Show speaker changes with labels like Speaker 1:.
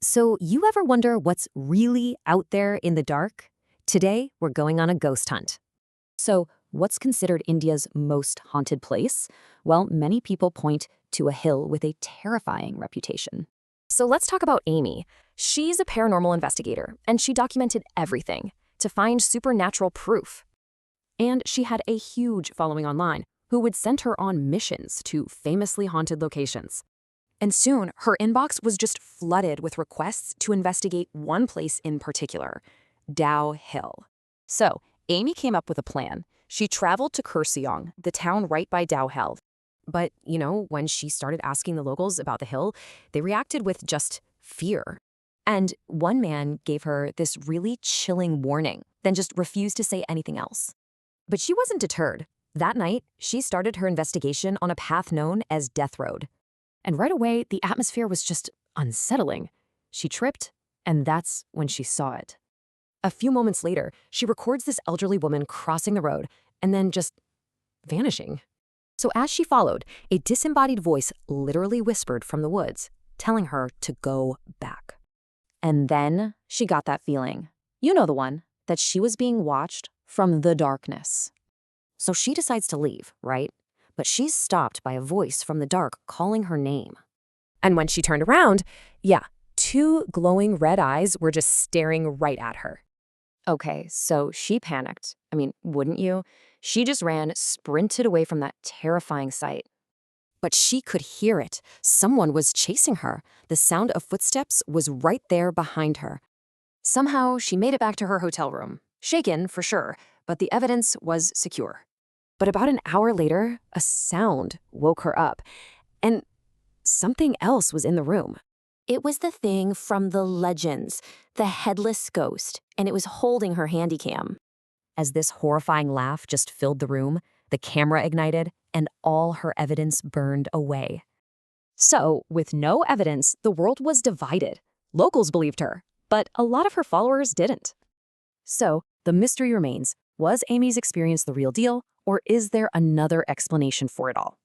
Speaker 1: So, you ever wonder what's really out there in the dark? Today, we're going on a ghost hunt. So, what's considered India's most haunted place? Well, many people point to a hill with a terrifying reputation.
Speaker 2: So let's talk about Amy. She's a paranormal investigator, and she documented everything to find supernatural proof.
Speaker 1: And she had a huge following online who would send her on missions to famously haunted locations.
Speaker 2: And soon, her inbox was just flooded with requests to investigate one place in particular, Dow Hill. So, Amy came up with a plan. She traveled to Kurseong, the town right by Dow Hill. But, when she started asking the locals about the hill, they reacted with just fear. And one man gave her this really chilling warning, then just refused to say anything else. But she wasn't deterred. That night, she started her investigation on a path known as Death Road. And right away, the atmosphere was just unsettling. She tripped, and that's when she saw it. A few moments later, she records this elderly woman crossing the road and then just vanishing. So as she followed, a disembodied voice literally whispered from the woods, telling her to go back. And then she got that feeling. You know the one, that she was being watched from the darkness. So she decides to leave, right? But she's stopped by a voice from the dark calling her name. And when she turned around, two glowing red eyes were just staring right at her. Okay, so she panicked. I mean, wouldn't you? She just ran, sprinted away from that terrifying sight. But she could hear it. Someone was chasing her. The sound of footsteps was right there behind her. Somehow, she made it back to her hotel room. Shaken, for sure, but the evidence was secure. But about an hour later, a sound woke her up, and something else was in the room. It was the thing from the legends, the headless ghost, and it was holding her handycam. As this horrifying laugh just filled the room, the camera ignited, and all her evidence burned away. So, with no evidence, the world was divided. Locals believed her, but a lot of her followers didn't. So, the mystery remains. Was Amy's experience the real deal, or is there another explanation for it all?